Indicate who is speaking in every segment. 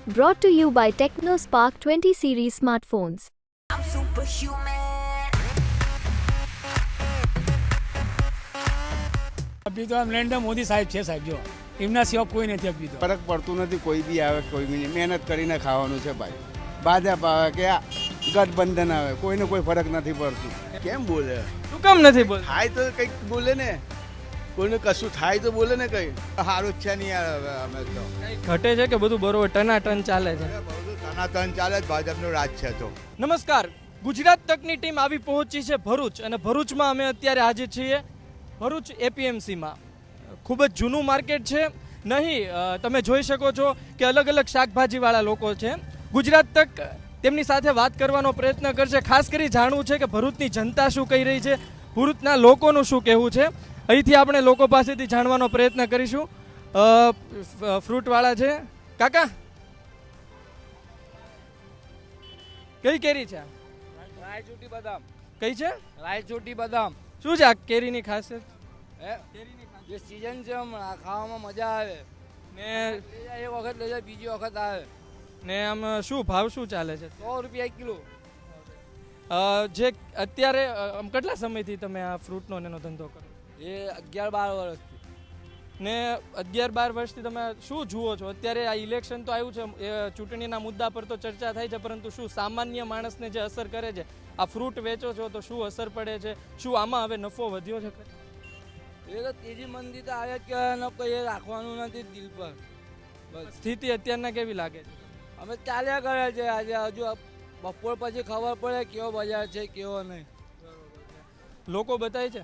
Speaker 1: Brought to you by TechnoSpark 20 series smartphones.
Speaker 2: I'm superhuman.
Speaker 3: અભી તો નરેન્દ્ર મોદી સાહેબ છે સાહેબ, જો એમના સિવાય કોઈ નથી અભી તો.
Speaker 4: ફરક પડતું નથી, કોઈ બી આવે કોઈ બી નહીં, મહેનત કરીને ખાવાનું છે ભાઈ. ભાજપ આવે કે આ ગઠબંધન આવે, કોઈને કોઈ ફરક નથી પડતું. કેમ બોલે?
Speaker 5: શું કામ નથી બોલ?
Speaker 4: થાય તો કંઈક બોલે ને, કોઈને કશું થાય તો બોલે ને. કંઈ સારું જ છે નહીં યાર. અમે તો
Speaker 5: ઘટે છે કે બધું બરોબર ટનાટન ચાલે છે?
Speaker 4: બધું તનાતન ચાલે જ, ભાજપનું રાજ છે તો.
Speaker 5: નમસ્કાર, ગુજરાત તકની ટીમ આવી પહોંચી છે ભરૂચ, અને ભરૂચમાં અમે અત્યારે હાજર છીએ ભરૂચ એપીએમસીમાં. ખૂબ જ જૂનું માર્કેટ છે. નહીં, તમે જોઈ શકો છો કે અલગ અલગ શાકભાજીવાળા લોકો છે. ગુજરાત તક તેમની સાથે વાત કરવાનો પ્રયત્ન કરશે. ખાસ કરી જાણવું છે કે ભરૂચની જનતા શું કહી રહી છે, ભરૂચના લોકોનું શું કહેવું છે. અહીંથી આપણે લોકો પાસેથી જાણવાનો પ્રયત્ન કરીશું. ફ્રૂટવાળા છે. કાકા, કઈ કેરી છે?
Speaker 6: રાયચોટી બદામ.
Speaker 5: કઈ છે?
Speaker 6: રાયચોટી બદામ.
Speaker 5: શું છે આ કેરીની ખાસિયત?
Speaker 6: જે સીઝન છે હમણાં ખાવામાં મજા આવે
Speaker 5: ને
Speaker 6: એક વખત લઈ જાય બીજી વખત આવે.
Speaker 5: ને આમ શું ભાવ શું ચાલે છે?
Speaker 6: 100 રૂપિયા કિલો.
Speaker 5: જે અત્યારે કેટલા સમયથી તમે આ ફ્રૂટનો એનો ધંધો કરો?
Speaker 6: એ 11-12 વર્ષથી.
Speaker 5: ને 11-12 વર્ષથી તમે શું જુઓ છો? અત્યારે આ ઇલેક્શન તો આવ્યું છે, એ ચૂંટણીના મુદ્દા પર તો ચર્ચા થાય છે, પરંતુ શું સામાન્ય માણસને જે અસર કરે છે, આ ફ્રૂટ વેચો છો તો શું અસર પડે છે? શું આમાં હવે નફો વધ્યો છે?
Speaker 6: એ તો તેજી મંદી તો આવે કે કોઈ રાખવાનું નથી દિલ પર. બસ
Speaker 5: સ્થિતિ અત્યારના કેવી લાગે છે?
Speaker 6: અમે ચાલ્યા કરે છે. આજે હજુ બપોર પછી ખબર પડે કેવો બજાર છે કેવો નહીં.
Speaker 5: લોકો બતાય છે?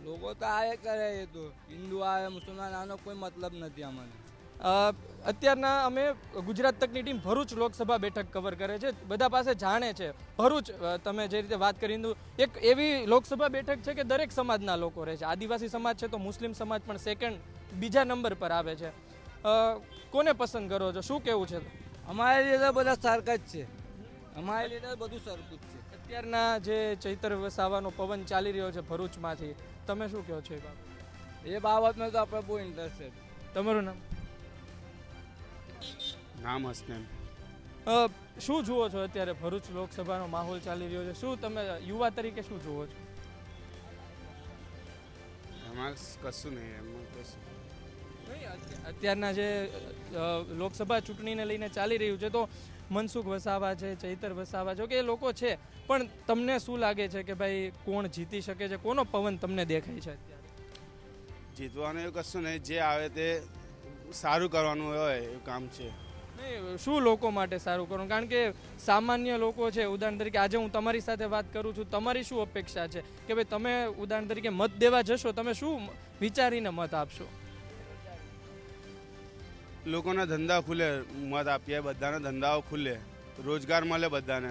Speaker 6: લોકો તો આવે કરે, એ તો હિન્દુ આવે મુસલમાન આનો કોઈ મતલબ નથી અમને.
Speaker 5: અત્યારના અમે ગુજરાત તકની ટીમ ભરૂચ લોકસભા બેઠક કવર કરે છે, બધા પાસે જાણે છે. ભરૂચ, તમે જે રીતે વાત કરી, એક એવી લોકસભા બેઠક છે કે દરેક સમાજના લોકો રહે છે. આદિવાસી સમાજ છે તો મુસ્લિમ સમાજ પણ બીજા નંબર પર આવે છે. કોને પસંદ કરો છો? શું કેવું છે?
Speaker 6: અમારે લીધે બધા સરખા જ છે. અમારે લીધે બધું સરખું જ છે.
Speaker 5: અત્યારના જે ચૈતર વસાવાનો પવન ચાલી રહ્યો છે ભરૂચમાંથી, તમે શું કહો છો એ બાબત?
Speaker 6: એ બાબતમાં તો આપણે બહુ ઇન્ટરેસ્ટ છે.
Speaker 5: તમારું નામ?
Speaker 4: નામ હસનેન.
Speaker 5: શું જુઓ છો અત્યારે ભરૂચ લોકસભાનો માહોલ ચાલી રહ્યો છે? શું તમે યુવા તરીકે શું જુઓ છો?
Speaker 4: એમાં કશું નહીં, એમાં કશું.
Speaker 5: અત્યારના જે લોકસભા ચૂંટણીને લઈને ચાલી રહ્યું છે, તો મનસુખ વસાવા છે, ચૈતર વસાવા છે, કે એ લોકો છે, પણ તમને શું લાગે છે કે ભાઈ કોણ જીતી શકે છે? કોનો પવન તમને દેખાય છે અત્યારે?
Speaker 4: જીતવાનું એવું કશું નહીં, જે આવે તે સારું કરવાનું હોય એવું કામ છે.
Speaker 5: નહીં, શું લોકો માટે સારું કરવું? કારણ કે સામાન્ય લોકો છે, ઉદાહરણ તરીકે આજે હું તમારી સાથે વાત કરું છું, તમારી શું અપેક્ષા છે કે ભાઈ તમે ઉદાહરણ તરીકે મત દેવા જશો, તમે શું વિચારીને મત આપશો?
Speaker 4: લોકોના ધંધા ખુલે, મત આપીએ, બધાના ધંધાઓ ખુલે, રોજગાર મળે બધાને.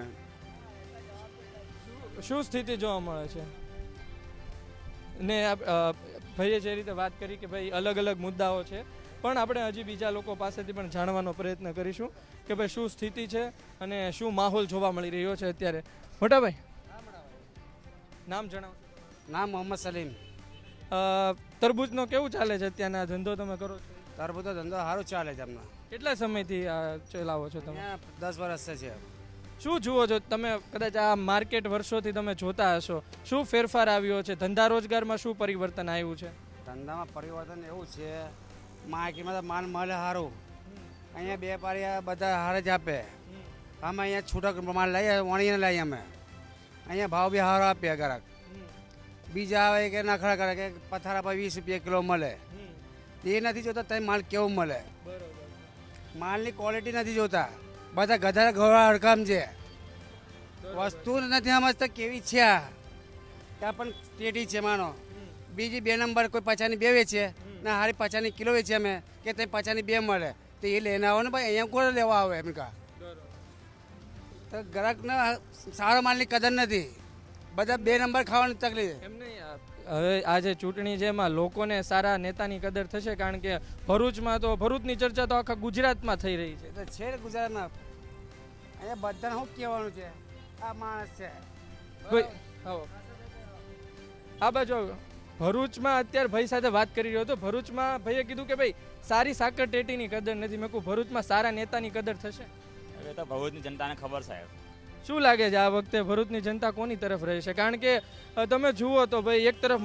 Speaker 5: શું સ્થિતિ જોવા મળે છે? ને ભાઈએ જે રીતે વાત કરી કે ભાઈ અલગ અલગ મુદ્દાઓ છે, પણ આપણે હજી બીજા લોકો પાસેથી પણ જાણવાનો પ્રયત્ન કરીશું કે ભાઈ શું સ્થિતિ છે અને શું માહોલ જોવા મળી રહ્યો છે અત્યારે. મોટાભાઈ, નામ જણાવો.
Speaker 7: નામ મોહમ્મદ સલીમ.
Speaker 5: તરબૂચનો કેવું ચાલે છે અત્યારના ધંધો તમે કરો છો?
Speaker 7: તરબૂચનો ધંધો સારો ચાલે છે હમણાં.
Speaker 5: કેટલા સમયથી ચલાવો છો તમે?
Speaker 7: 10 વર્ષ છે.
Speaker 5: શું જુઓ છો તમે? કદાચ આ માર્કેટ વર્ષોથી તમે જોતા હશો, શું ફેરફાર આવ્યો છે? ધંધા રોજગારમાં શું પરિવર્તન આવ્યું છે?
Speaker 7: ધંધામાં પરિવર્તન એવું છે, માર્કેટમાં તો માલ મળે સારું. અહીંયા બે પારિયા બધા હારે જ આપે. અમે અહીંયા છૂટક માલ લઈએ, વણીને લઈએ અમે. અહીંયા ભાવ બી સારો આપીએ ગ્રાહક. બીજા આવે કે નખરા કરે કે પથારા પર 20 રૂપિયા કિલો મળે. એ નથી જોતા તમે માલ કેવું મળે. માલની ક્વોલિટી નથી જોતા, બધા ગધા ઘોડા હડકામ છે. વસ્તુ નથી સમજતા કેવી છે આ. ત્યાં પણ પેટી છે માનો, બીજી 2 નંબર કોઈ 50 વેચે ને હારી 50 કિલો વેચે અમે કે તે 50 મળે, તો એ લઈને આવો ને ભાઈ, અહીંયા કોણ લેવા આવે એમ કા? તો ગ્રાહકને સારો માલની કદર નથી, બધા 2 નંબર ખાવાની તકલીફ.
Speaker 5: એમ નહીં, હવે આ જે ચૂંટણી છે એમાં લોકોને સારા નેતાની કદર થશે, કારણ કે ભરૂચમાં તો ભરૂચની ચર્ચા તો આખા ગુજરાતમાં થઈ રહી છે.
Speaker 7: તો છે ને ગુજરાતમાં, અહીંયા બધાને શું કહેવાનું છે? આ માણસ છે.
Speaker 5: આ બાજુ ભરૂચમાં અત્યારે ભાઈ સાથે વાત કરી રહ્યો હતો. ભરૂચમાં ભાઈએ કીધું કે ભાઈ સારી સાકર ટેટીની કદર નથી. મેં કહું ભરૂચમાં સારા નેતાની કદર થશે?
Speaker 8: હવે તો ભરૂચની જનતાને ખબર સાહેબ.
Speaker 5: શું લાગે છે આ વખતે ભરૂચની જનતા કોની તરફ રહેશે? કારણ કે તમે જુઓ તો ભાઈ એક તરફ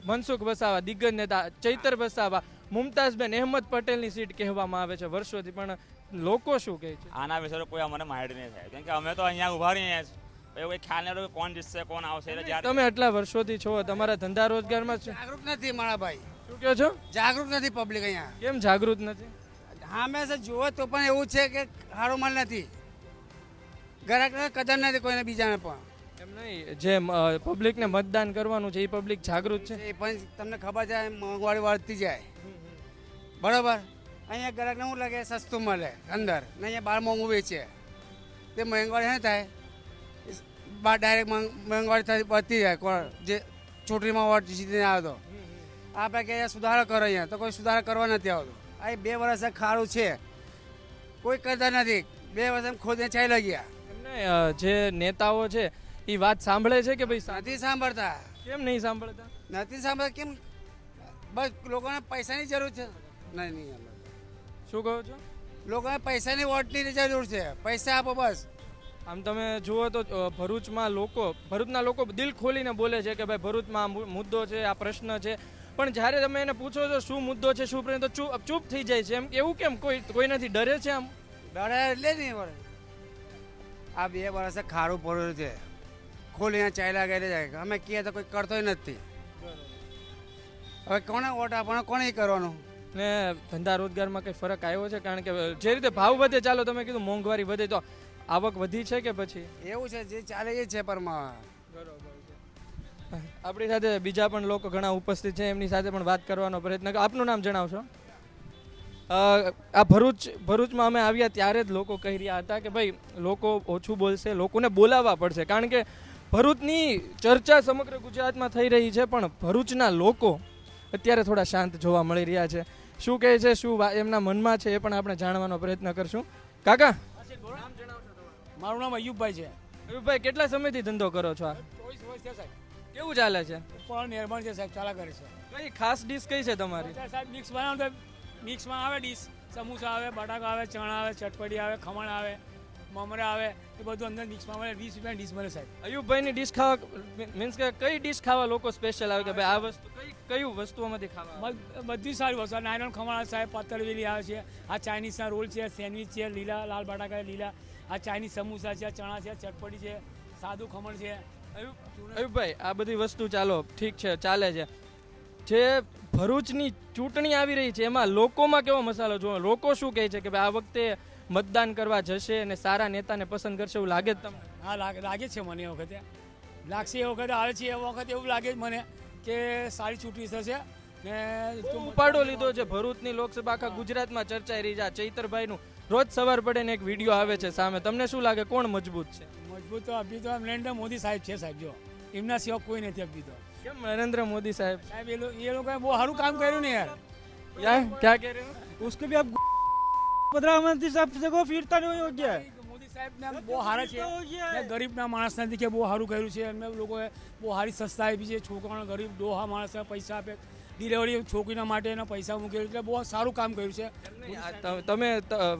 Speaker 5: મનસુખ વસાવા દિગ્ગજ નેતા, ચૈતર વસાવા, મુમતાઝબેન અહેમદ પટેલની સીટ કહેવામાં આવે છે વર્ષોથી, પણ લોકો શું કહે છે
Speaker 8: આના વિશે તો કોઈ અમને માહિતી નહીં થાય, કેમ કે અમે તો અહીંયા ઉભા રહીએ છીએ. કોઈ ખ્યાલ નહીં રહ્યો કોણ જીતશે કોણ આવશે. એટલે જ્યારે
Speaker 5: તમે આટલા વર્ષોથી છો, તમારા ધંધા રોજગારમાં શું
Speaker 7: જાગૃત નથી મારા ભાઈ,
Speaker 5: કહો છો?
Speaker 7: જાગૃત નથી પબ્લિક અહીંયા.
Speaker 5: કેમ જાગૃત નથી?
Speaker 7: હંમેશા જુઓ તો પણ એવું છે કે સારો માલ નથી, ગ્રાહકને કદર નથી કોઈને બીજાને પણ.
Speaker 5: એમ નહીં, જે પબ્લિકને મતદાન કરવાનું છે એ પબ્લિક જાગૃત છે.
Speaker 7: એ પણ તમને ખબર છે મોંઘવારી વધતી જાય, બરાબર. અહીંયા ગ્રાહકને શું લાગે સસ્તું મળે અંદર, ને અહીંયા બહાર મોંઘું વેચે, તે મોંઘવારી શું થાય, બહાર ડાયરેક્ટ મોંઘવારી વધતી જાય. જે ચૂંટણીમાં વોટ જીતીને આવે તો આપણે કે સુધારો કરો, અહીંયા તો કોઈ સુધારો કરવા નથી આવતો. આ 2 વર્ષ ખારું છે, કોઈ કરતા નથી. 2 વર્ષ ખોદને ચાલ્યા ગયા.
Speaker 5: એમને જે નેતાઓ છે એ વાત સાંભળે છે કે ભાઈ
Speaker 7: નથી સાંભળતા.
Speaker 5: કેમ નહીં સાંભળતા?
Speaker 7: નથી સાંભળતા કેમ? બસ લોકોને પૈસાની જરૂર છે. નહીં
Speaker 5: શું કહો છો?
Speaker 7: લોકોને પૈસાની વોટની જરૂર છે, પૈસા આપો બસ.
Speaker 5: આમ તમે જુઓ તો ભરૂચના લોકો દિલ ખોલીને બોલે છે કે ભાઈ ભરૂચમાં આ મુદ્દો છે, આ પ્રશ્ન છે, પણ જ્યારે તમે એને પૂછો છો શું મુદ્દો છે શું પ્રશ્ન, તો ચૂપ થઈ જાય છે. એમ એવું કેમ? કોઈ નથી ડરે છે? આમ
Speaker 7: ડરે એટલે નહીં વળે. આ 2 વર્ષે ખારું પડ્યું છે, ખોલીને ચાલ્યા ગયેલા જાય. અમે કહીએ તો કોઈ કરતોય નથી. હવે કોને વોટ આપવાનો, કોને કરવાનું?
Speaker 5: ને ધંધા રોજગારમાં કંઈ ફરક આવ્યો છે? કારણ કે જે રીતે ભાવ વધે, ચાલો તમે કીધું મોંઘવારી વધે, તો આવક વધી છે કે પછી?
Speaker 7: એવું છે જે ચાલે એ છે પરમાં.
Speaker 5: આપણી સાથે બીજા પણ લોકો ઘણા ઉપસ્થિત છે, એમની સાથે પણ વાત કરવાનો પ્રયત્ન. આપનું નામ જણાવશો? આ ભરૂચમાં અમે આવ્યા ત્યારે જ લોકો કહી રહ્યા હતા કે ભાઈ લોકો ઓછું બોલશે, લોકોને બોલાવવા પડશે, કારણ કે ભરૂચની ચર્ચા સમગ્ર ગુજરાતમાં થઈ રહી છે, પણ ભરૂચના લોકો અત્યારે થોડા શાંત જોવા મળી રહ્યા છે. શું કહે છે, શું એમના મનમાં છે, એ પણ આપણે જાણવાનો પ્રયત્ન કરશું. કાકા,
Speaker 3: મારું નામ અયુબભાઈ છે.
Speaker 5: અયુબભાઈ, કેટલા સમયથી ધંધો કરો છો?
Speaker 3: 24 વર્ષ છે સાહેબ.
Speaker 5: કેવું ચાલે છે?
Speaker 3: પણ મહેરબાન છે સાહેબ, ચાલા કરે છે.
Speaker 5: કઈ ખાસ ડીશ કઈ છે તમારી?
Speaker 3: સાહેબ મિક્સ બનાવો તો મિક્સમાં આવે ડીશ, સમોસા આવે, બટાકા આવે, ચણા આવે, ચટપટી આવે, ખમણ આવે, મમરા આવે, એ બધું અંદર મિક્સમાં મળે. 20 રૂપિયાની ડીશ મળે સાહેબ.
Speaker 5: અયુબભાઈની ડીશ ખાવા મીન્સ કે કઈ ડીશ ખાવા લોકો સ્પેશિયલ આવે કે ભાઈ આ વસ્તુ કઈ વસ્તુઓમાંથી ખાવા?
Speaker 3: બધી સારી વસ્તુ. નાયલોન ખમણ આવે સાહેબ, પત્તરવેલી આવે છે, આ ચાઇનીઝના રોલ છે, સેન્ડવિચ છે, લીલા લાલ બટાકા લીલા, આ ચાઇનીઝ સમોસા છે, ચણા છે, ચટપટી છે, સાદું ખમણ છે.
Speaker 5: અયુબભાઈ, આ બધી વસ્તુ ચાલો ઠીક છે, ચાલે છે. જે ભરૂચની ચૂંટણી આવી રહી છે એમાં લોકોમાં કેવો મસાલો જોવા? લોકો શું કહે છે કે ભાઈ આ વખતે મતદાન કરવા જશે અને સારા નેતાને પસંદ કરશે, એવું લાગે જ તમને?
Speaker 3: હા, લાગે છે મને. એ વખતે લાગશે, એ વખતે આવે છે, એ વખતે એવું લાગે છે મને કે સારી ચૂંટણી થશે. ને
Speaker 5: ઉપાડો લીધો છે ભરૂચની લોકસભા આખા ગુજરાતમાં ચર્ચાઈ રહી છે. ચૈતરભાઈનું રોજ સવાર પડે ને એક વિડીયો આવે છે સામે. તમને શું લાગે કોણ મજબૂત છે?
Speaker 3: મજબૂત તો અભી તો નરેન્દ્ર મોદી સાહેબ છે સાહેબ. જો એમના સિવાય કોઈ નથી અભી તો.
Speaker 5: કેમ નરેન્દ્ર મોદી સાહેબ?
Speaker 3: સાહેબ એ લોકોએ બહુ સારું કામ કર્યું ને યાર.
Speaker 5: ક્યાં કહે રહે?
Speaker 9: उसको भी आप प्रधानमंत्री साहब से को फिर तो नहीं हो गया.
Speaker 3: મોદી સાહેબ ને બહુ સારા છે. ને ગરીબના માણસ નથી કે બહુ સારું કર્યું છે. એમને લોકોએ બહુ સારી સસ્તા આપી છે. છોકરાઓને ગરીબ ડોહા માણસને પૈસા આપે, ડિલિવરી છોકરીના માટે એના પૈસા મૂકેલું, એટલે બહુ સારું કામ કર્યું છે.
Speaker 5: તમે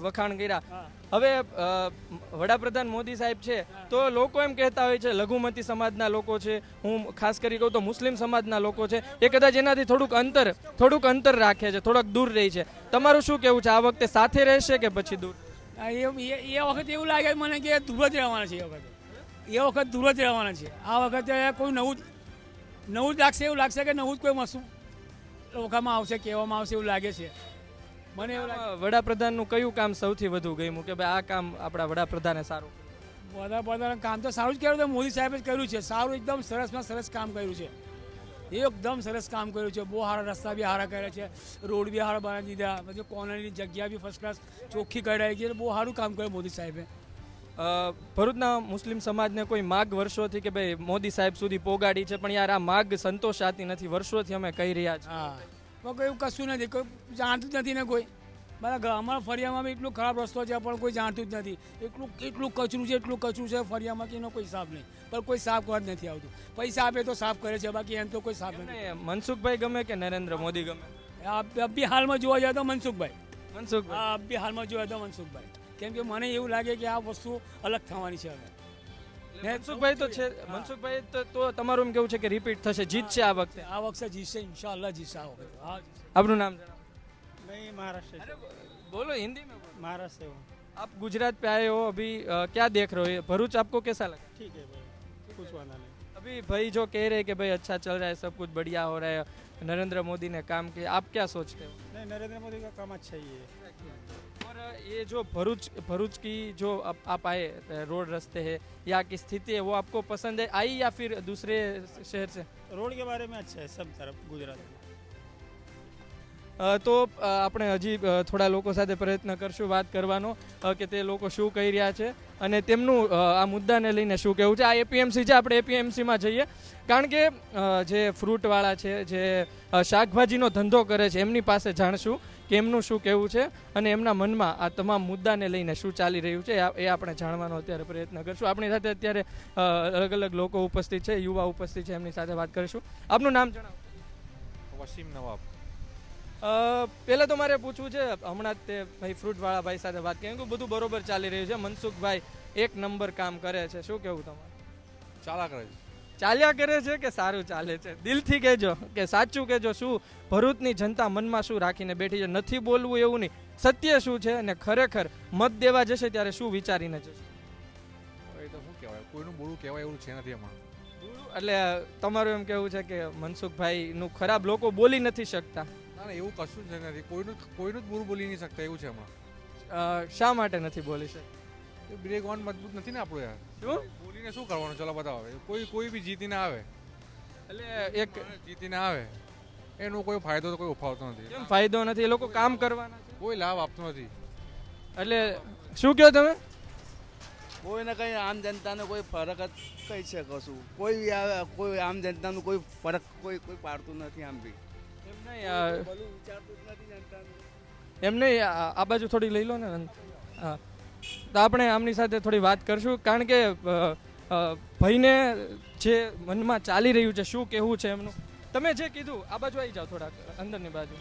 Speaker 5: વખાણ કર્યા. હવે વડાપ્રધાન મોદી સાહેબ છે તો લોકો એમ કહેતા હોય છે, લઘુમતી સમાજના લોકો છે, હું ખાસ કરી કહું તો મુસ્લિમ સમાજના લોકો છે, એ કદાચ એનાથી થોડુંક અંતર રાખે છે, થોડાક દૂર રહી છે. તમારું શું કેવું છે? આ વખતે સાથે રહેશે કે પછી દૂર?
Speaker 3: એ વખતે એવું લાગે મને કે દૂર જ રહેવાના છે. એ વખત દૂર જ રહેવાના છે. આ વખતે કોઈ નવું જ લાગશે, એવું લાગશે કે નવું જ કોઈ વસ્તુ લોકોમાં આવશે, કહેવામાં આવશે, એવું લાગે છે મને. એવું લાગે.
Speaker 5: વડાપ્રધાનનું કયું કામ સૌથી વધુ ગમ્યું કે ભાઈ આ કામ આપણા વડાપ્રધાને સારું?
Speaker 3: વડાપ્રધાન કામ તો સારું જ કર્યું છે, મોદી સાહેબે જ કર્યું છે. સારું, એકદમ સરસમાં સરસ કામ કર્યું છે. એકદમ સરસ કામ કર્યું છે. બહુ સારા રસ્તા બી સારા કર્યા છે, રોડ બી સારા બનાવી દીધા, પછી કોર્નરની જગ્યા બી ફર્સ્ટ ક્લાસ ચોખ્ખી કરાઈ ગઈ. બહુ સારું કામ કર્યું મોદી સાહેબે.
Speaker 5: ભરૂચના મુસ્લિમ સમાજને કોઈ માગ વર્ષોથી કે ભાઈ મોદી સાહેબ સુધી પોગાડી છે, પણ યાર આ માગ સંતોષાતી નથી, વર્ષોથી અમે કહી રહ્યા છીએ.
Speaker 3: હા, પણ કોઈ એવું કશું નથી, કોઈ જાણતું જ નથી ને કોઈ. અમારા ફળિયામાં બી એટલું ખરાબ રસ્તો છે પણ કોઈ જાણતું જ નથી. એટલું કચરું છે ફળિયામાં કે એનો કોઈ હિસાબ નહીં, પણ કોઈ સાફ કરવા જ નથી આવતું. પૈસા આપે તો સાફ કરે છે, બાકી એમ તો કોઈ સાફ નથી.
Speaker 5: એમને મનસુખભાઈ ગમે કે નરેન્દ્ર મોદી ગમે?
Speaker 3: અબી હાલમાં જોવા જાય તો મનસુખભાઈ.
Speaker 5: મનસુખભાઈ.
Speaker 3: અબી હાલમાં જોવા તો મનસુખભાઈ, કેમ કે મને એવું લાગે કે આ વસ્તુ અલગ થવાની છે હવે.
Speaker 5: મનસુખભાઈ તો છે. મનસુખભાઈ તો તમારું એમ કેવું છે કે રિપીટ થશે, જીતશે આ વખતે?
Speaker 3: આ વખતે જીતશે, ઇન્શાઅલ્લાહ જીતશે આ વખતે. હા જીતશે.
Speaker 5: આપનું નામ જણાવો.
Speaker 9: मैं महाराष्ट्र से
Speaker 5: बोलो हिंदी में बोलो।
Speaker 9: महाराष्ट्र से हूँ।
Speaker 5: आप गुजरात पे आए हो अभी, क्या देख रहे हो? भरूच आपको कैसा लगा?
Speaker 9: ठीक है भाई, कुछ वाला नहीं।
Speaker 5: अभी भाई जो कह रहे हैं कि भाई अच्छा चल रहा है, सब कुछ बढ़िया हो रहा है, नरेंद्र मोदी ने काम किया, आप क्या सोचते हो?
Speaker 9: नहीं, नरेंद्र मोदी का काम अच्छा ही है।
Speaker 5: और ये जो भरूच की जो आप आए, रोड रास्ते है, यहाँ की स्थिति है, वो आपको पसंद है आई या फिर दूसरे शहर से?
Speaker 9: रोड के बारे में अच्छा है सब तरफ गुजरात में।
Speaker 5: તો આપણે હજી થોડા લોકો સાથે પ્રયત્ન કરશું વાત કરવાનો કે તે લોકો શું કહી રહ્યા છે અને તેમનું આ મુદ્દાને લઈને શું કહેવું છે. આ એપીએમસી છે, આપણે એપીએમસીમાં જઈએ, કારણ કે જે ફ્રૂટવાળા છે, જે શાકભાજીનો ધંધો કરે છે, એમની પાસે જાણશું કે એમનું શું કહેવું છે અને એમના મનમાં આ તમામ મુદ્દાને લઈને શું ચાલી રહ્યું છે એ આપણે જાણવાનો અત્યારે પ્રયત્ન કરશું. આપણી સાથે અત્યારે અલગ અલગ લોકો ઉપસ્થિત છે, યુવા ઉપસ્થિત છે, એમની સાથે વાત કરીશું. આપનું નામ જણાવો.
Speaker 10: વસીમ નવાબ.
Speaker 5: પહેલાં તો મારે પૂછવું છે, હમણાં જ તે ભાઈ ફ્રૂટવાળા ભાઈ સાથે વાત કરી, બધું બરોબર ચાલી રહ્યું છે, મનસુખભાઈ એક નંબર કામ કરે છે, શું કેવું તમારું?
Speaker 10: ચાલા કરે છે.
Speaker 5: ચાલ્યા કરે છે કે સારું ચાલે છે? દિલથી કહેજો કે સાચું કહેજો, શું ભરૂચની જનતા મનમાં શું રાખીને બેઠી છે? નથી બોલવું એવું નહીં, સત્ય શું છે અને ખરેખર મત દેવા જશે ત્યારે શું વિચારીને જશે?
Speaker 10: એ તો શું કહેવાય, કોઈનું બોલું કહેવાય એવું છે નથી એમાં.
Speaker 5: એટલે તમારું એમ કેવું છે કે મનસુખભાઈનું ખરાબ લોકો બોલી નથી શકતા?
Speaker 10: ના એવું કશું જ નથી, કોઈનું જ બોલું બોલી નહીં શકતા એવું છે એમાં.
Speaker 5: શા માટે નથી બોલી શકતા?
Speaker 10: બ્રેક ઓન મજબૂત નથી ને આપણું યાર.
Speaker 5: શું
Speaker 10: બોલીને શું કરવાનું? ચલો બતાવો, કોઈ બી જીતીને આવે,
Speaker 5: એટલે એક
Speaker 10: જીતીને આવે એનો કોઈ ફાયદો તો કોઈ ઉઠાવતો નથી.
Speaker 5: કેમ ફાયદો નથી? એ લોકો કામ કરવાના છે,
Speaker 10: કોઈ લાભ આપતો નથી.
Speaker 5: એટલે શું કહો તમે?
Speaker 4: કોઈને કંઈ આમ જનતાને કોઈ ફરક જ કહી શકો છું. કોઈ બી આવે, કોઈ આમ જનતાનું કોઈ ફરક કોઈ પાડતું નથી. આમ બી
Speaker 5: એમ નહીં, આ બાજુ થોડી લઈ લો ને. હા, તો આપણે આમની સાથે થોડી વાત કરશું, કારણ કે ભાઈને જે મનમાં ચાલી રહ્યું છે, શું કહેવું છે એમનું. તમે જે કીધું, આ બાજુ આવી જાઓ, થોડાક અંદરની બાજુ.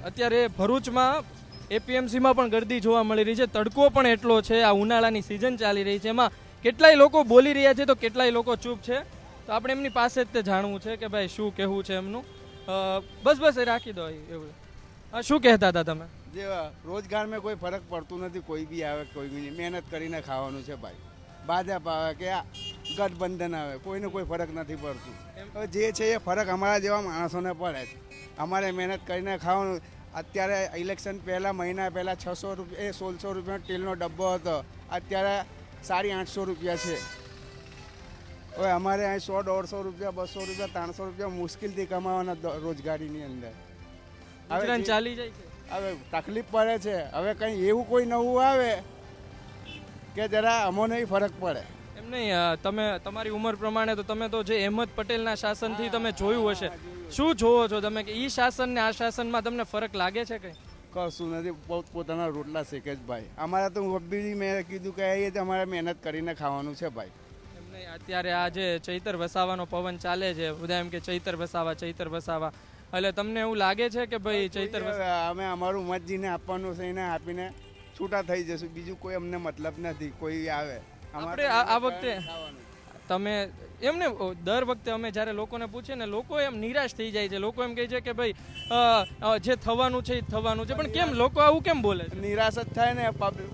Speaker 5: અત્યારે ભરૂચમાં એપીએમસીમાં પણ ગર્દી જોવા મળી રહી છે, તડકો પણ એટલો છે, આ ઉનાળાની સિઝન ચાલી રહી છે, એમાં કેટલાય લોકો બોલી રહ્યા છે તો કેટલાય લોકો ચૂપ છે. તો આપણે એમની પાસે જ તે જાણવું છે કે ભાઈ શું કહેવું છે એમનું. બસ એ રાખી દો એવું. શું કહેતા હતા તમે?
Speaker 4: જે રોજગારમાં કોઈ ફરક પડતું નથી, કોઈ બી આવે કોઈ બી નહીં, મહેનત કરીને ખાવાનું છે ભાઈ. ભાજપ આવે કે ગઠબંધન આવે, કોઈને કોઈ ફરક નથી પડતું. હવે જે છે એ ફરક અમારા જેવા માણસોને પડે છે. અમારે મહેનત કરીને ખાવાનું. અત્યારે ઇલેક્શન પહેલાં, મહિના પહેલાં 1600 રૂપિયાનો તેલનો ડબ્બો હતો, અત્યારે 850 રૂપિયા છે. હવે અમારે અહીં 100, 150 રૂપિયા, 200 રૂપિયા, 300 રૂપિયા મુશ્કેલથી કમાવાના રોજગારીની અંદર.
Speaker 5: ગુજરાન ચાલી જાય છે.
Speaker 4: હવે તકલીફ પડે છે. હવે કંઈ એવું કોઈ નવું આવે કે જરા અમોને ફરક પડે.
Speaker 5: એમ નહીં, તમે તમારી ઉંમર પ્રમાણે તો તમે તો જે અહેમદ પટેલના શાસનથી તમે જોયું હશે, શું જોવો છો તમે કે ઈ શાસન ને આ શાસનમાં તમને ફરક લાગે છે કંઈ?
Speaker 4: કશું નથી, પોતાના રોટલા શેકે જ ભાઈ. અમારે તો બી મેં કીધું કે એ જ અમારે મહેનત કરીને ખાવાનું છે ભાઈ.
Speaker 5: અત્યારે આ જે ચૈતર વસાવાનો પવન ચાલે છે, બધા એમ કે ચૈતર વસાવા, એટલે તમને એવું લાગે છે કે ભાઈ ચૈતર
Speaker 4: અમે અમારું મતજીને આપવાનું છે, એને આપીને છૂટા થઈ જશું, બીજું કોઈ અમને મતલબ નથી. કોઈ આવે
Speaker 5: આપણે આ વખતે તમે એમને દર વખતે અમે જ્યારે લોકોને પૂછીએ ને, લોકો એમ નિરાશ થઈ જાય છે. લોકો એમ કહે છે કે ભાઈ જે થવાનું છે એ થવાનું છે, પણ કેમ લોકો આવું કેમ બોલે?
Speaker 4: નિરાશ જ થાય ને.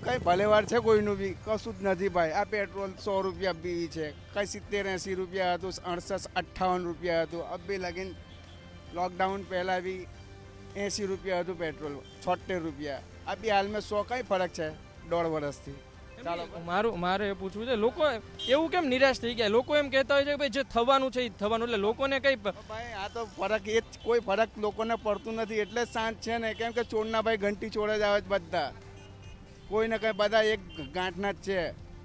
Speaker 4: કઈ ભલેવાર છે કોઈનું બી? કશું જ નથી ભાઈ. આ પેટ્રોલ 100 રૂપિયા બીવી છે, કઈ 70-80 રૂપિયા હતું, 68-58 રૂપિયા હતું. અબી લગીન લોકડાઉન પહેલાં બી 80 રૂપિયા હતું પેટ્રોલ, 76 રૂપિયા. આ બી હાલમાં 100 કઈ ફરક છે 1.5 વર્ષથી?
Speaker 5: મારે એ પૂછવું છે, લોકો એવું કેમ નિરાશ થઈ ગયા? લોકો એમ કહેતા હોય છે કે ભાઈ જે થવાનું છે એ થવાનું, એટલે લોકોને કઈ
Speaker 4: ભાઈ આ તો ફરક એ જ, કોઈ ફરક લોકોને પડતું નથી, એટલે જ શાંત છે ને. કેમ કે ચોરના ભાઈ ઘંટી ચોડે જ આવે છે બધા, કોઈને કઈ, બધા એક ગાંઠના જ છે,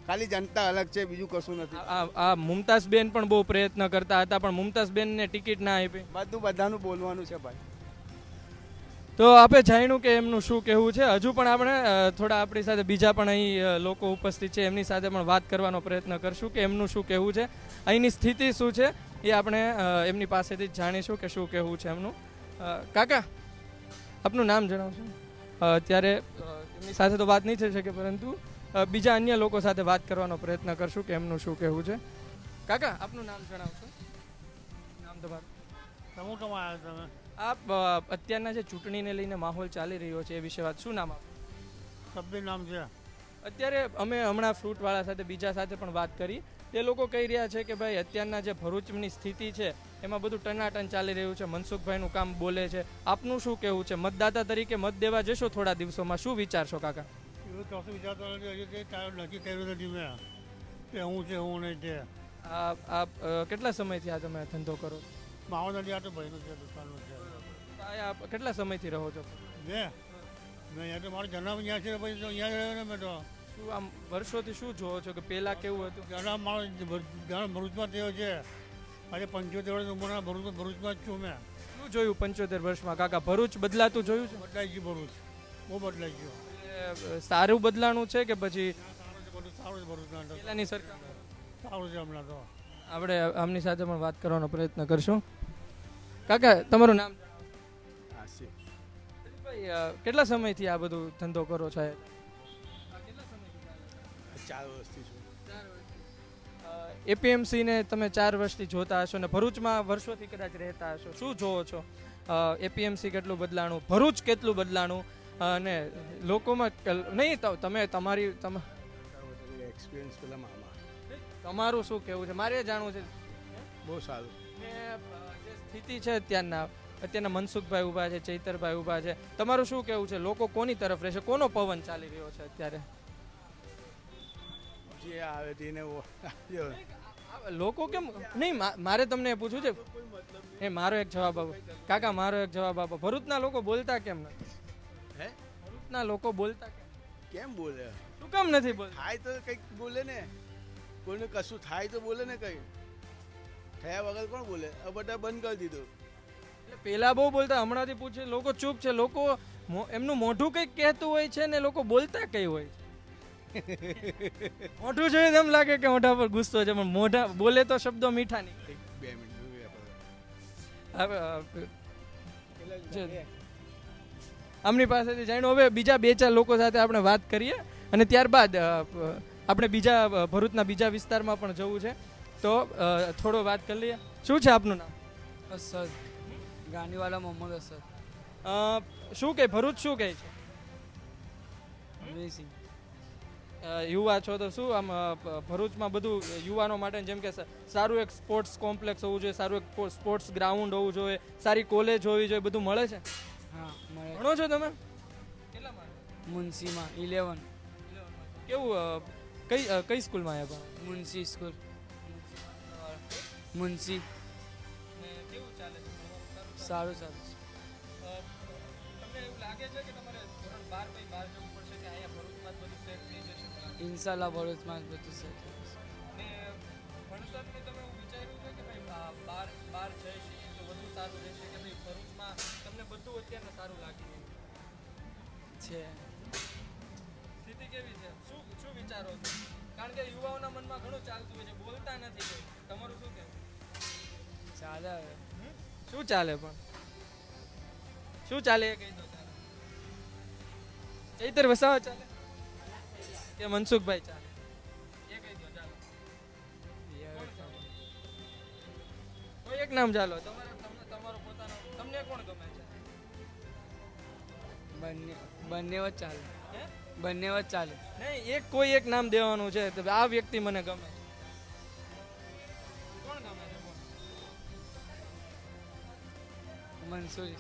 Speaker 4: ખાલી જનતા અલગ છે, બીજું કશું નથી.
Speaker 5: આ મુમતાઝબેન પણ બહુ પ્રયત્ન કરતા હતા, પણ મુમતાઝબેનને ટિકિટ ના આપી.
Speaker 4: બધાનું બોલવાનું છે ભાઈ.
Speaker 5: તો આપણે જાણ્યું કે એમનું શું કહેવું છે. હજુ પણ આપણે થોડા આપણી સાથે બીજા પણ અહીં લોકો ઉપસ્થિત છે એમની સાથે પણ વાત કરવાનો પ્રયત્ન કરશું કે એમનું શું કહેવું છે, અહીંની સ્થિતિ શું છે એ આપણે એમની પાસેથી જ જાણીશું કે શું કહેવું છે એમનું. કાકા, આપનું નામ જણાવશો? અત્યારે એમની સાથે તો વાત નહીં થઈ શકે, પરંતુ બીજા અન્ય લોકો સાથે વાત કરવાનો પ્રયત્ન કરશું કે એમનું શું કહેવું છે. કાકા, આપનું નામ જણાવશો? નામ તમારું?
Speaker 9: સમૂહ કમાં આવ્યા તમે?
Speaker 5: આપ અત્યારના જે ચૂંટણીને લઈને માહોલ ચાલી રહ્યો છે એ વિશે વાત, શું નામ આપનું?
Speaker 9: સભ્ય નામ છે.
Speaker 5: અત્યારે અમે હમણાં ફ્રૂટવાળા સાથે બીજા સાથે પણ વાત કરી. તે લોકો કહી રહ્યા છે કે ભાઈ અત્યારના જે ભરૂચની સ્થિતિ છે એમાં બધું ટનાટન ચાલી રહ્યું છે, મનસુખભાઈનું કામ બોલે છે. આપનું શું કહેવું છે? મતદાતા તરીકે મત દેવા જશો થોડા દિવસોમાં, શું વિચારશો કાકા?
Speaker 9: એવું કશું વિચારતો નથી, હજી કંઈ કાંઈ નક્કી કર્યું નથી મેં કે હું છે હું નહીં તે.
Speaker 5: આપ કેટલા સમયથી આ તમે ધંધો કરો છો?
Speaker 9: માવો નથી, આ તો ભાઈનું છે, દુકાનનું છે.
Speaker 5: આપ કેટલા સમયથી રહો છો?
Speaker 9: મેં અહીંયા તો મારો જન્મ અહીંયા છે, પછી તો અહીંયા જ રહ્યો ને મેં તો.
Speaker 5: શું આમ વર્ષોથી શું જોવો છો કે પહેલાં કેવું હતું?
Speaker 9: જન્મ મારો જાણ ભરૂચમાં થયો છે. આજે 75 વર્ષ ઉંમરના ભરૂચમાં જ છું મેં.
Speaker 5: શું જોયું 75 વર્ષમાં કાકા? ભરૂચ બદલાતું જોયું છે?
Speaker 9: બદલાઈ ગયું ભરૂચ, બહુ બદલાઈ ગયું.
Speaker 5: એટલે સારું બદલાણું છે કે પછી
Speaker 9: બધું સારું છે ભરૂચના અંદર,
Speaker 5: પહેલાંની સરકાર?
Speaker 9: સારું છે હમણાં તો.
Speaker 5: આપણે આમની સાથે પણ વાત કરવાનો પ્રયત્ન કરશું. કાકા, તમારું નામ? ભાઈ, કેટલા સમયથી આ બધું ધંધો કરો છો?
Speaker 4: 4 વર્ષથી છું.
Speaker 5: એપીએમસી ને તમે 4 વર્ષથી જોતા હશો ને ભરૂચમાં વર્ષોથી કદાચ રહેતા હશો. શું જોવો છો? એપીએમસી કેટલું બદલાણું, ભરૂચ કેટલું બદલાણું, અને લોકોમાં નહીં તમે તમારી
Speaker 4: એક્સપિરિયન્સ પેલા મામા.
Speaker 5: તમારું શું કહેવું છે? મારે જાણવું છે.
Speaker 4: બહુ સારું.
Speaker 5: ને જે સ્થિતિ છે અત્યારના મનસુખભાઈ ઊભા છે, ચૈતરભાઈ ઊભા છે, તમારું શું કહેવું છે? લોકો કોની તરફ રહેશે? કોનો પવન ચાલી રહ્યો છે અત્યારે?
Speaker 4: જે આવે તેને
Speaker 5: લોકો કેમ નહીં? મારે તમને પૂછવું છે. એ મારો એક જવાબ આપો કાકા, મારો એક જવાબ આપો. ભરૂચના લોકો બોલતા કેમ નથી?
Speaker 4: હે?
Speaker 5: ભરૂચના લોકો બોલતા
Speaker 4: કેમ બોલે?
Speaker 5: શું કામ નથી બોલતા?
Speaker 4: થાય તો કંઈક બોલે ને, કોઈને કશું થાય તો બોલે ને, કંઈ થયા વગર કોણ બોલે? હવે બધા બંધ કરી દીધું.
Speaker 5: એટલે પેલા બહુ બોલતા, હમણાંથી પૂછે લોકો ચૂપ છે. લોકો એમનું મોઢું કંઈક કહેતું હોય છે ને લોકો બોલતા કઈ હોય છે. મોઢું જોઈને એમ લાગે કે મોઢા પર ગુસ્સો છે, પણ મોઢા બોલે તો શબ્દો મીઠા નીકળે.
Speaker 4: 2 મિનિટ.
Speaker 5: આમની પાસેથી જાણ્યું. હવે બીજા 2-4 લોકો સાથે આપણે વાત કરીએ અને ત્યારબાદ આપણે બીજા ભરૂચના બીજા વિસ્તારમાં પણ જવું છે, તો થોડો વાત કરી લઈએ. શું છે આપનું નામ?
Speaker 6: અસદ, ગાંધીવાલા મોહમ્મદ અસદ.
Speaker 5: શું કહે ભરૂચ, શું કહે છે?
Speaker 6: અમેઝિંગ.
Speaker 5: યુવા છો તો શું આમ ભરૂચમાં બધું યુવાનો માટે જેમ કે સારું એક સ્પોર્ટ્સ કોમ્પ્લેક્સ હોવું જોઈએ, સારું એક સ્પોર્ટ્સ ગ્રાઉન્ડ હોવું જોઈએ, સારી કોલેજ હોવી જોઈએ, બધું મળે છે?
Speaker 6: હા મળે.
Speaker 5: ભણો છો તમે? કેટલામાં?
Speaker 6: મુનસીમાં 11.
Speaker 5: કેવું કઈ સ્કૂલમાં આવ્યા ભણો?
Speaker 6: મુનસી સ્કૂલ. મુનસી.
Speaker 5: કેવું ચાલે છે?
Speaker 6: સારું સારું.
Speaker 5: તમને એવું લાગે છે કે તમારે ધોરણ 12 પછી બહાર જવું પડશે કે અહીંયા ભરૂચમાં જ બધું સેટ થઈ જશે?
Speaker 6: ઇન્શાલ્લાહ ભરૂચમાં જ બધું સેટ થશે.
Speaker 5: ને ભણતરને તમે એવું વિચાર્યું છે કે ભાઈ બહાર જઈશ તો વધુ સારું રહેશે કે ભાઈ ભરૂચમાં તમને બધું અત્યારે સારું લાગી રહ્યું
Speaker 6: છે?
Speaker 5: સ્થિતિ કેવી છે? શું વિચારો છો? કારણ કે યુવાઓના મનમાં ઘણું ચાલતું હોય છે, બોલતા નથી કોઈ. તમારું શું કહેવું?
Speaker 6: ચાલે હવે.
Speaker 5: શું ચાલે? પણ શું ચાલે એ કહી દો. ચૈતર વસાવા ચાલે કે મનસુખભાઈ ચાલે એ કહી દો. ચાલો કોઈ એક નામ ચાલો. તમારો પોતાનો, તમને કોણ ગમે છે?
Speaker 6: બંને જ ચાલે. બંને જ ચાલે.
Speaker 5: નહીં, કોઈ એક નામ દેવાનું છે. તો આ વ્યક્તિ મને ગમે છે. કોણ ગમે છે?
Speaker 6: મંસૂરી.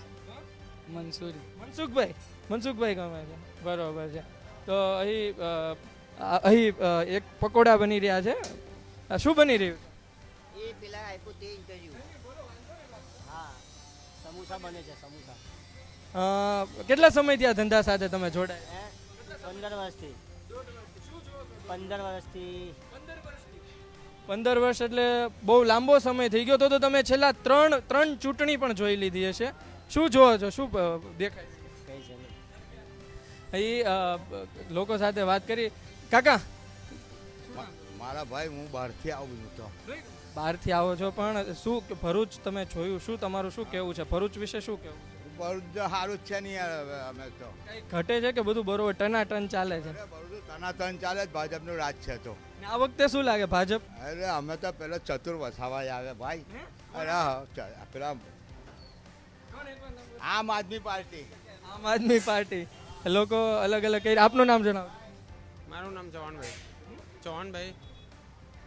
Speaker 5: મનસુખભાઈ ગમે છે. બરોબર છે. તો અહીં એક પકોડા બની રહ્યા છે. શું બની રહ્યું છે?
Speaker 11: એ પેલા આપ્યું તે ઇન્ટરવ્યુ. હા, સમોસા બને છે, સમોસા.
Speaker 5: કેટલા સમયથી આ ધંધા સાથે તમે જોડાયા?
Speaker 11: 15 વર્ષથી. 15 વર્ષથી.
Speaker 5: 15 વર્ષ એટલે બહુ લાંબો સમય થઈ ગયો. તો તમે છેલ્લા ત્રણ ચૂંટણી પણ જોઈ લીધી હશે. શું જોવો છો? શું દેખાય છે? એ લોકો સાથે વાત કરી. કાકા,
Speaker 4: મારા ભાઈ હું બહારથી આવું છું તો
Speaker 5: બહારથી આવો છો પણ શું ભરૂચ તમે જોયું, શું તમારું શું કહેવું છે ભરૂચ વિશે? શું કહેવું છે?
Speaker 4: ભરૂચ તો સારું જ છે નહીં યાર, અમે તો
Speaker 5: કંઈ ઘટે છે કે બધું બરોબર ટનાટન ચાલે છે?
Speaker 4: ભરૂચ તનાતન ચાલે જ, ભાજપનું રાજ છે તો.
Speaker 5: ને આ વખતે શું લાગે ભાજપ?
Speaker 4: અરે અમે તો પેલો ચતુર વસાવા આવે ભાઈ. અરે હા, પેલા આમ આદમી પાર્ટી.
Speaker 5: આમ આદમી પાર્ટી લોકો અલગ અલગ કરી. આપનું નામ જણાવો.
Speaker 6: મારું નામ ચૌહાણભાઈ. ચૌહાણભાઈ.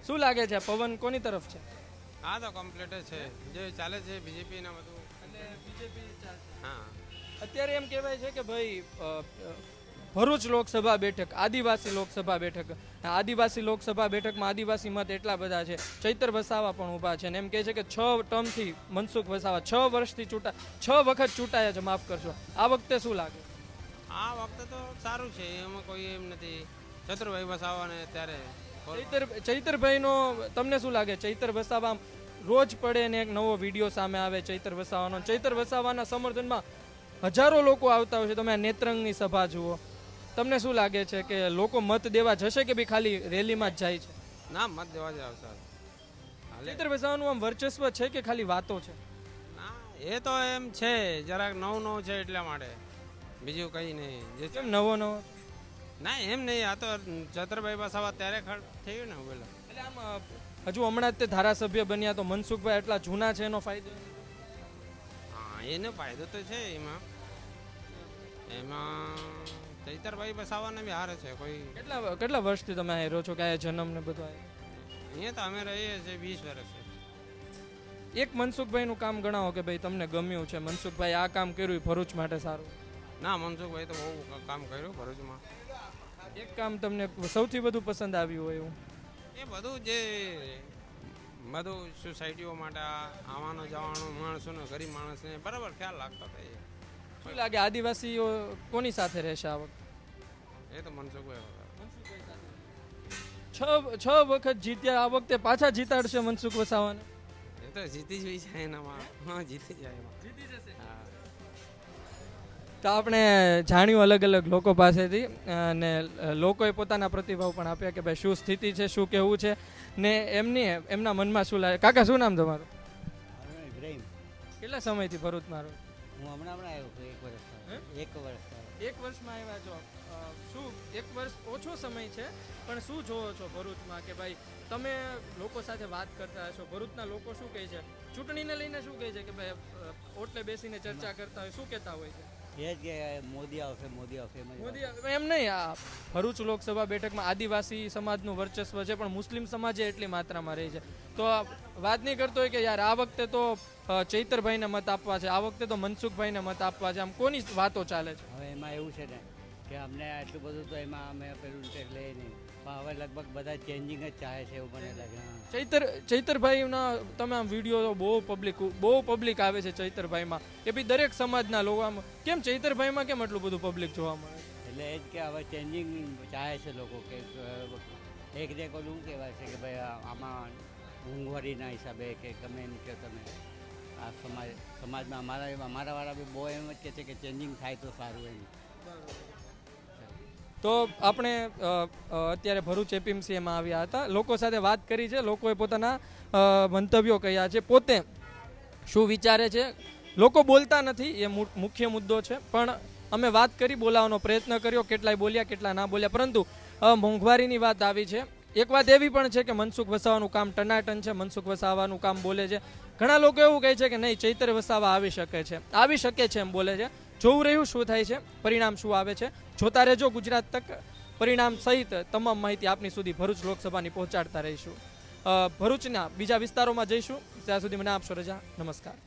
Speaker 5: શું લાગે છે પવન કોની તરફ છે?
Speaker 6: હા તો કમ્પ્લીટ છે જે ચાલે છે બીજેપી ના બધું.
Speaker 5: એટલે બીજેપી ચાલશે.
Speaker 6: હા
Speaker 5: અત્યારે એમ કહેવાય છે કે ભાઈ ભરૂચ લોકસભા બેઠક, આદિવાસી લોકસભા બેઠક, આદિવાસી લોકસભા બેઠકમાં આદિવાસી મત એટલા બધા છે. ચૈતર વસાવા પણ ઊભા છે અને એમ કહે છે કે 6 ટર્મથી મનસુખ વસાવા 6 વર્ષથી 6 વખત ચૂંટાયા છે, માફ કરશો. આ વખતે શું લાગે?
Speaker 6: આ વખતે તો સારું છે, એમાં કોઈ એમ નથી. ચતુરભાઈ વસાવાને ત્યારે
Speaker 5: ચૈતરભાઈનો તમને શું લાગે? ચૈતર વસાવા રોજ પડે ને એક નવો વિડીયો સામે આવે ચૈતર વસાવાનો. ચૈતર વસાવાના સમર્થનમાં હજારો લોકો આવતા હોય છે. તમે આ નેત્રંગની સભા જુઓ, તમને શું લાગે છે કે લોકો મત દેવા જશે કે ભાઈ ખાલી રેલીમાં જ જાય છે?
Speaker 6: ના, મત દેવા જ આવશે.
Speaker 5: ચૈતર વસાવાનું આમ વર્ચસ્વ છે કે ખાલી વાતો છે?
Speaker 6: ના, એ તો એમ છે જરાક નવું છે એટલા માટે, બીજું કંઈ નહીં. જે
Speaker 5: કેમ નવો
Speaker 6: ના એમ નહીં, આ તો ચતુરભાઈ વસાવા ત્યારે થયું ને પેલા.
Speaker 5: એટલે આમ હજુ હમણાં જ તે ધારાસભ્ય બન્યા તો મનસુખભાઈ એટલા જૂના છે, એનો ફાયદો?
Speaker 6: હા, એનો ફાયદો તો છે એમાં ચૈતરભાઈ વસાવાને બી હારે છે. કોઈ
Speaker 5: કેટલા વર્ષથી તમે અહીં રહો છો કે આ જન્મ ને બધું?
Speaker 6: અહીંયા તો અમે રહીએ છીએ 20 વર્ષ.
Speaker 5: એક મનસુખભાઈનું કામ ગણાવો કે ભાઈ તમને ગમ્યું છે, મનસુખભાઈ આ કામ કર્યું ભરૂચ માટે સારું?
Speaker 6: ના, મનસુખભાઈ તો બહુ કામ કર્યું ભરૂચમાં.
Speaker 5: એક કામ તમને સૌથી વધુ પસંદ આવ્યું હોય એવું?
Speaker 6: એ બધું જે બધું સોસાયટીઓ માટે આવવાનો જવાનો માણસોનો, ગરીબ માણસને બરાબર ખ્યાલ રાખતો હતો.
Speaker 5: શું લાગે આદિવાસીઓ કોની સાથે રહેશે આ વખતે?
Speaker 6: એ તો મનસુખભાઈ
Speaker 5: છ વખત જીત્યા, આ વખતે પાછા જીતાડશે મનસુખ વસાવાને?
Speaker 6: એ તો જીતી જ જાય એનામાં. હા, જીતી જાય.
Speaker 5: જીતી જશે.
Speaker 6: હા.
Speaker 5: તો આપણે જાણ્યું અલગ અલગ લોકો પાસેથી અને લોકોએ પોતાના પ્રતિભાવ પણ આપ્યા કે ભાઈ શું સ્થિતિ છે, શું કહેવું છે ને એમના મનમાં શું લાગે. કાકા, શું નામ તમારું?
Speaker 11: ઇબ્રાહિમ.
Speaker 5: કેટલા સમયથી ભરૂચમાં રહો?
Speaker 11: હું હમણાં આવ્યો છું, 1 વર્ષ.
Speaker 5: 1 વર્ષમાં આવ્યા છો. શું 1 વર્ષ ઓછો સમય છે પણ શું જોવો છો ભરૂચમાં કે ભાઈ તમે લોકો સાથે વાત કરતા હશો, ભરૂચના લોકો શું કહે છે ચૂંટણીને લઈને? શું કહે છે કે ભાઈ ઓટલે બેસીને ચર્ચા કરતા હોય, શું કહેતા હોય છે?
Speaker 11: એ જ કે મોદી આવશે, મોદી આવશે.
Speaker 5: મોદી એમ નહીં, આ ભરૂચ લોકસભા બેઠકમાં આદિવાસી સમાજનું વર્ચસ્વ છે પણ મુસ્લિમ સમાજે એટલી માત્રામાં રહી છે. તો વાત નહીં કરતો હોય કે યાર આ વખતે તો ચૈતરભાઈને મત આપવા છે, આ વખતે તો મનસુખભાઈને મત આપવા છે, આમ કોની વાતો ચાલે છે?
Speaker 11: હવે એમાં એવું છે ને કે અમને આટલું બધું તો એમાં અમે પેલું ઇન્ટરેસ્ટ લઈએ નહીં, પણ હવે લગભગ બધા ચેન્જિંગ જ ચાહે છે એવું મને લાગે.
Speaker 5: ચૈતરભાઈના તમે આમ વિડીયો બહુ પબ્લિક આવે છે ચૈતરભાઈમાં કે ભાઈ દરેક સમાજના લોકો આમ કેમ ચૈતરભાઈમાં કેમ એટલું બધું પબ્લિક જોવા મળે?
Speaker 11: એટલે એ જ કે હવે ચેન્જિંગ ચાહે છે લોકો કે એક જે ઓલું કહેવાય છે કે ભાઈ આમાં મોંઘવારીના હિસાબે કે ગમે એમ કે તમે આ સમાજમાં અમારાવાળા બી બહુ એમ જ કહે છે કે ચેન્જિંગ થાય તો સારું એમ.
Speaker 5: તો આપણે અત્યારે ભરૂચ એપીએમસીમાં આવ્યા હતા, લોકો સાથે વાત કરી છે, લોકોએ પોતાના મંતવ્યો કહ્યા છે, પોતે શું વિચારે છે. લોકો બોલતા નથી એ મુખ્ય મુદ્દો છે, પણ અમે વાત કરી, બોલાવવાનો પ્રયત્ન કર્યો, કેટલાય બોલ્યા કેટલા ના બોલ્યા, પરંતુ મોંઘવારીની વાત આવી છે. એક વાત એવી પણ છે કે મનસુખ વસાવાનું કામ ટનાટન છે, મનસુખ વસાવાનું કામ બોલે છે. ઘણા લોકો એવું કહે છે કે નહીં ચૈતર વસાવા આવી શકે છે એમ બોલે છે. જોવું રહ્યું શું થાય છે, પરિણામ શું આવે છે. જોતા રહેજો ગુજરાત તક. પરિણામ સહિત તમામ માહિતી આપની સુધી ભરૂચ લોકસભાની પહોંચાડતા રહીશું. ભરૂચના બીજા વિસ્તારોમાં જઈશું, ત્યાં સુધી મને આપશો રજા. નમસ્કાર.